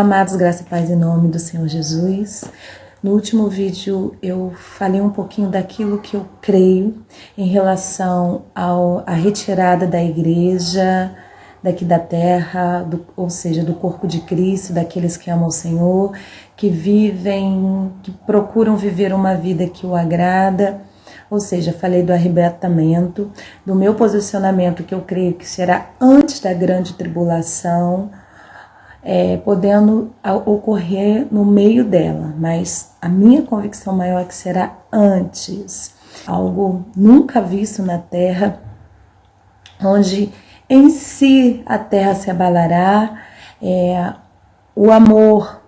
amados, graça e paz em nome do Senhor Jesus. No último vídeo eu falei um pouquinho daquilo que eu creio em relação à retirada da igreja daqui da terra, ou seja, do corpo de Cristo, daqueles que amam o Senhor, que procuram viver uma vida que o agrada. Ou seja, falei do arrebatamento, do meu posicionamento que eu creio que será antes da grande tribulação, podendo ocorrer no meio dela, mas a minha convicção maior é que será antes, algo nunca visto na terra, onde em si a terra se abalará, o amor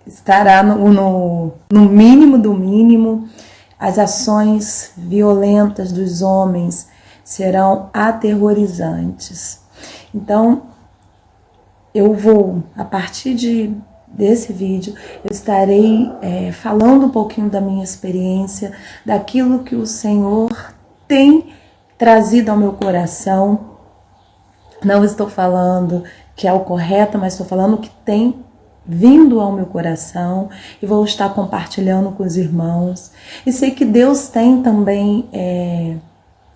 estará no mínimo do mínimo, as ações violentas dos homens serão aterrorizantes. Então, eu vou, a partir desse vídeo, eu estarei falando um pouquinho da minha experiência, daquilo que o Senhor tem trazido ao meu coração. Não estou falando que é o correto, mas estou falando o que tem vindo ao meu coração e vou estar compartilhando com os irmãos. E sei que Deus tem também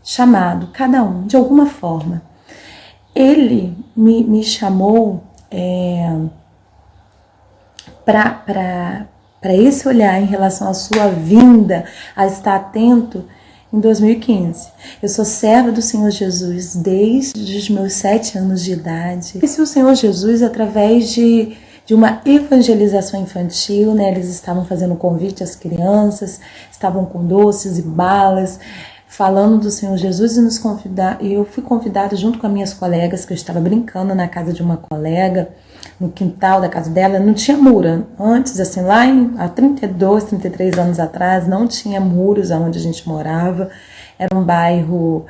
chamado cada um, de alguma forma. Ele me chamou para esse olhar em relação à sua vinda, a estar atento em 2015. Eu sou serva do Senhor Jesus desde os meus 7 anos de idade. Conheci o Senhor Jesus através de uma evangelização infantil, né? Eles estavam fazendo convite às crianças, estavam com doces e balas, falando do Senhor Jesus e eu fui convidada junto com as minhas colegas, que eu estava brincando na casa de uma colega, no quintal da casa dela, não tinha muro. Antes, assim, há 32, 33 anos atrás, não tinha muros onde a gente morava, era um bairro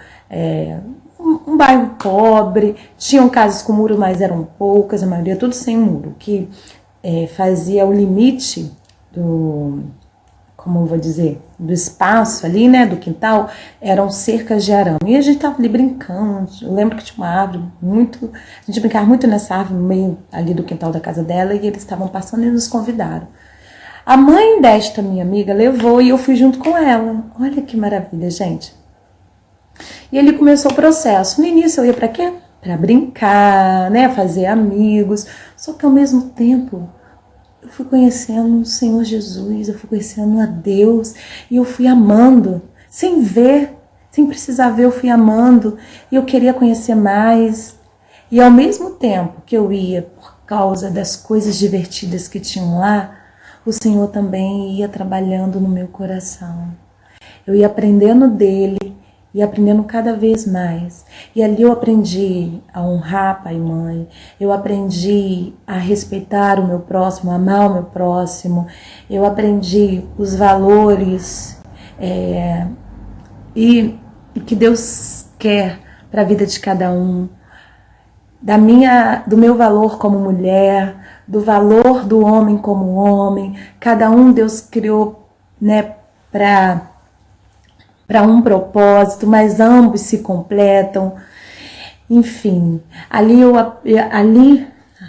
um bairro pobre, tinham casas com muro, mas eram poucas, a maioria tudo sem muro, que fazia o limite do espaço ali, né, do quintal, eram cercas de arame. E a gente tava ali brincando, eu lembro que tinha uma árvore a gente brincava muito nessa árvore, no meio ali do quintal da casa dela, e eles estavam passando e nos convidaram. A mãe desta minha amiga levou e eu fui junto com ela. Olha que maravilha, gente. E ele começou o processo. No início eu ia para quê? Para brincar, né, fazer amigos. Só que ao mesmo tempo eu fui conhecendo o Senhor Jesus, eu fui conhecendo a Deus e eu fui amando, sem ver, sem precisar ver, eu fui amando e eu queria conhecer mais. E ao mesmo tempo que eu ia por causa das coisas divertidas que tinham lá, o Senhor também ia trabalhando no meu coração. Eu ia aprendendo dele e aprendendo cada vez mais. E ali eu aprendi a honrar pai e mãe, eu aprendi a respeitar o meu próximo, a amar o meu próximo, eu aprendi os valores e o que Deus quer para a vida de cada um, do meu valor como mulher, do valor do homem como homem. Cada um Deus criou, né, para um propósito, mas ambos se completam. Enfim,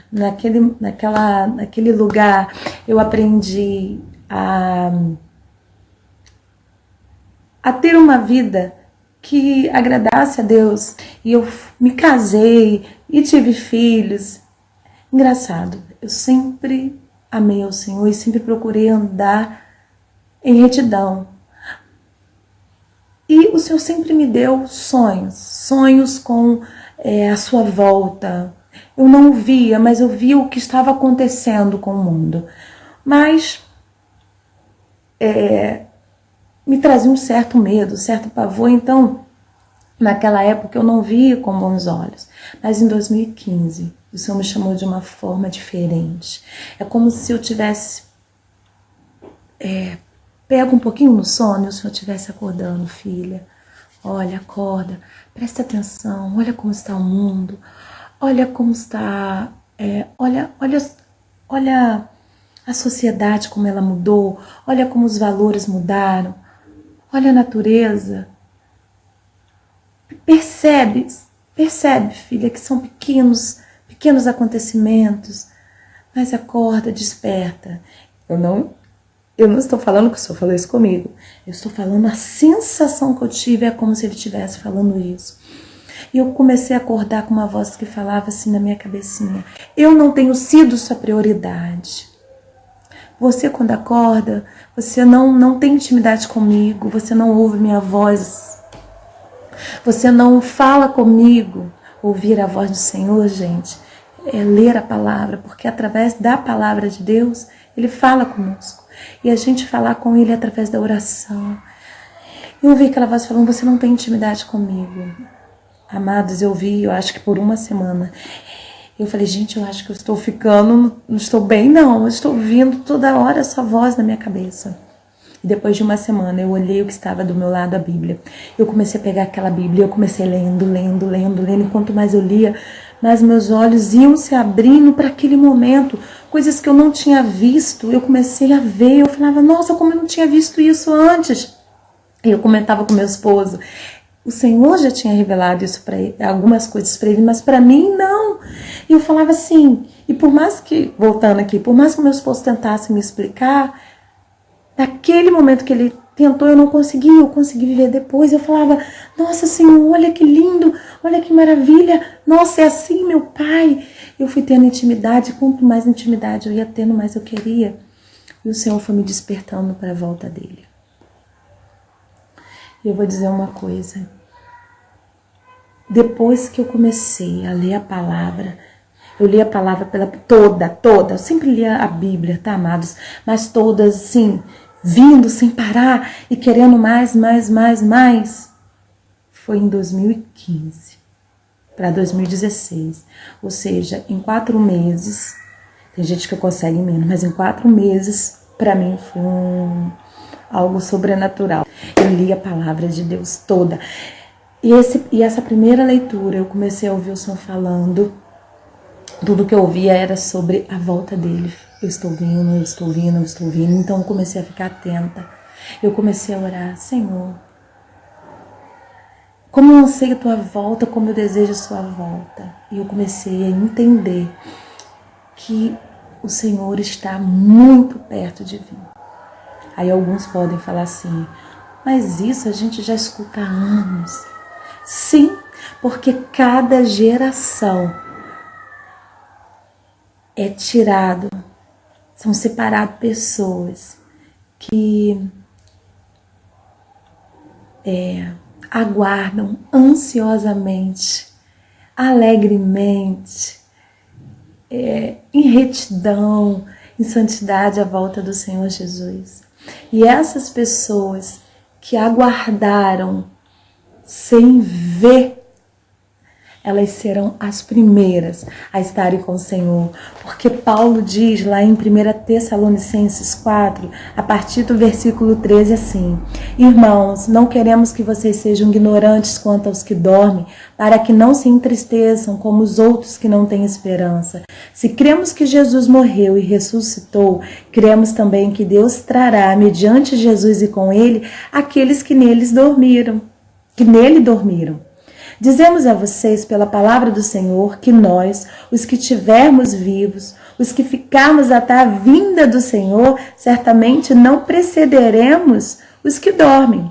naquele lugar eu aprendi a ter uma vida que agradasse a Deus, e eu me casei e tive filhos. Engraçado, eu sempre amei ao Senhor e sempre procurei andar em retidão. E o Senhor sempre me deu sonhos com a sua volta. Eu não o via, mas eu via o que estava acontecendo com o mundo. Mas me trazia um certo medo, um certo pavor. Então, naquela época eu não via com bons olhos. Mas em 2015, o Senhor me chamou de uma forma diferente. É como se eu tivesse pego um pouquinho no sono e o Senhor estivesse acordando, filha. Olha, acorda, presta atenção, olha como está o mundo, olha como está, olha a sociedade como ela mudou, olha como os valores mudaram, olha a natureza. Percebe, filha, que são pequenos acontecimentos, Mas acorda, desperta. Eu não estou falando que o Senhor falou isso comigo. Eu estou falando a sensação que eu tive, é como se Ele estivesse falando isso. E eu comecei a acordar com uma voz que falava assim na minha cabecinha: eu não tenho sido sua prioridade. Você, quando acorda, você não tem intimidade comigo, você não ouve minha voz, você não fala comigo. Ouvir a voz do Senhor, gente, é ler a palavra, porque através da palavra de Deus, Ele fala conosco. E a gente falar com Ele através da oração. Eu ouvi aquela voz falando: você não tem intimidade comigo. Amados, eu ouvi, eu acho que por uma semana. Eu falei: gente, eu acho que eu estou ficando, não estou bem não, eu estou ouvindo toda hora essa voz na minha cabeça. E depois de uma semana, eu olhei o que estava do meu lado, a Bíblia. Eu comecei a pegar aquela Bíblia, eu comecei lendo. E quanto mais eu lia, mais meus olhos iam se abrindo para aquele momento. Coisas que eu não tinha visto, eu comecei a ver. Eu falava: nossa, como eu não tinha visto isso antes. E eu comentava com meu esposo: o Senhor já tinha revelado isso para ele, algumas coisas para ele, mas para mim não. E eu falava assim, e por mais que, voltando aqui, por mais que meu esposo tentasse me explicar, naquele momento que ele tentou, eu não consegui, eu consegui viver depois. Eu falava: nossa, Senhor, olha que lindo, olha que maravilha, nossa, é assim, meu Pai. Eu fui tendo intimidade, quanto mais intimidade eu ia tendo, mais eu queria. E o Senhor foi me despertando para a volta dele. E eu vou dizer uma coisa: depois que eu comecei a ler a palavra, eu li a palavra toda, eu sempre lia a Bíblia, tá, amados? Mas todas, assim, vindo sem parar e querendo mais. Foi em 2015 para 2016. Ou seja, em 4 meses, tem gente que consegue menos, mas em 4 meses, para mim, foi algo sobrenatural. Eu li a palavra de Deus toda. E essa primeira leitura, eu comecei a ouvir o Senhor falando. Tudo que eu ouvia era sobre a volta dele. Eu estou vindo. Então eu comecei a ficar atenta. Eu comecei a orar: Senhor, como eu anseio a tua volta, como eu desejo a sua volta. E eu comecei a entender que o Senhor está muito perto de mim. Aí alguns podem falar assim: mas isso a gente já escuta há anos. Sim, porque cada geração é tirado, são separadas pessoas que aguardam ansiosamente, alegremente, em retidão, em santidade a volta do Senhor Jesus. E essas pessoas que aguardaram sem ver, elas serão as primeiras a estarem com o Senhor. Porque Paulo diz lá em 1 Tessalonicenses 4, a partir do versículo 13, assim: irmãos, não queremos que vocês sejam ignorantes quanto aos que dormem, para que não se entristeçam como os outros que não têm esperança. Se cremos que Jesus morreu e ressuscitou, cremos também que Deus trará, mediante Jesus e com ele, aqueles que nele dormiram. Dizemos a vocês pela palavra do Senhor que nós, os que estivermos vivos, os que ficarmos até a vinda do Senhor, certamente não precederemos os que dormem.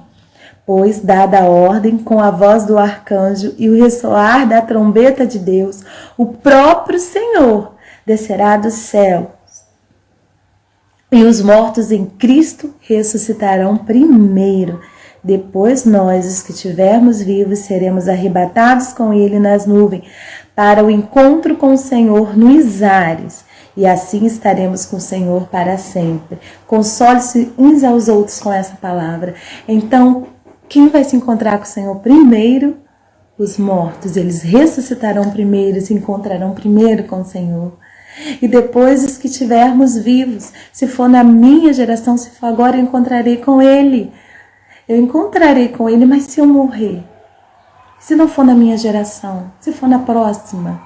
Pois, dada a ordem, com a voz do arcanjo e o ressoar da trombeta de Deus, o próprio Senhor descerá do céu. E os mortos em Cristo ressuscitarão primeiro. Depois nós, os que estivermos vivos, seremos arrebatados com ele nas nuvens, para o encontro com o Senhor nos ares, e assim estaremos com o Senhor para sempre. Console-se uns aos outros com essa palavra. Então, quem vai se encontrar com o Senhor primeiro? Os mortos. Eles ressuscitarão primeiro, se encontrarão primeiro com o Senhor. E depois os que estivermos vivos, se for na minha geração, se for agora, eu encontrarei com ele. Eu encontrarei com ele, mas se eu morrer, se não for na minha geração, se for na próxima,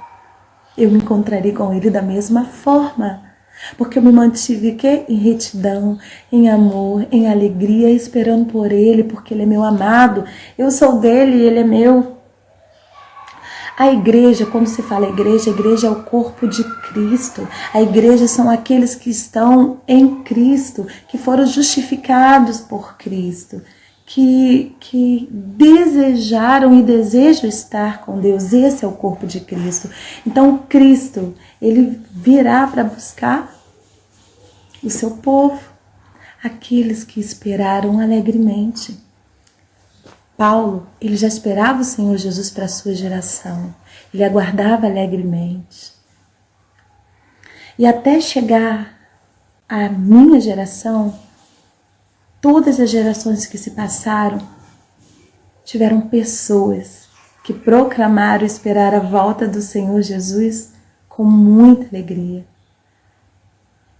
eu me encontrarei com ele da mesma forma. Porque eu me mantive em retidão, em amor, em alegria, esperando por ele, porque ele é meu amado. Eu sou dele e ele é meu. A igreja, quando se fala igreja, a igreja é o corpo de Cristo. A igreja são aqueles que estão em Cristo, que foram justificados por Cristo, que desejaram e desejam estar com Deus. Esse é o corpo de Cristo. Então, Cristo, ele virá para buscar o seu povo, aqueles que esperaram alegremente. Paulo, ele já esperava o Senhor Jesus para a sua geração. Ele aguardava alegremente. E até chegar à minha geração, todas as gerações que se passaram tiveram pessoas que proclamaram esperar a volta do Senhor Jesus com muita alegria.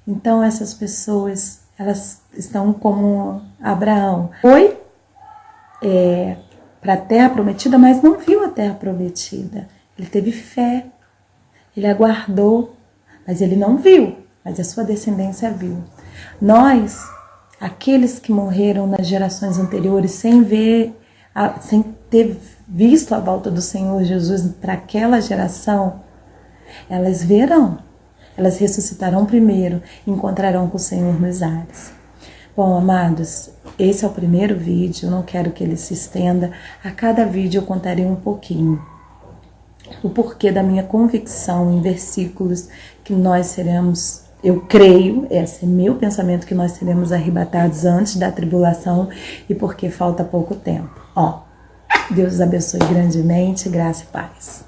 Então essas pessoas, elas estão como Abraão. Foi para a terra prometida, mas não viu a terra prometida. Ele teve fé, ele aguardou, mas ele não viu, mas a sua descendência viu. Nós, aqueles que morreram nas gerações anteriores sem ter visto a volta do Senhor Jesus para aquela geração, elas verão, elas ressuscitarão primeiro e encontrarão com o Senhor nos ares. Bom, amados, esse é o primeiro vídeo, eu não quero que ele se estenda. A cada vídeo eu contarei um pouquinho o porquê da minha convicção em versículos que nós seremos, eu creio, esse é meu pensamento, que nós seremos arrebatados antes da tribulação e porque falta pouco tempo. Deus abençoe grandemente, graça e paz.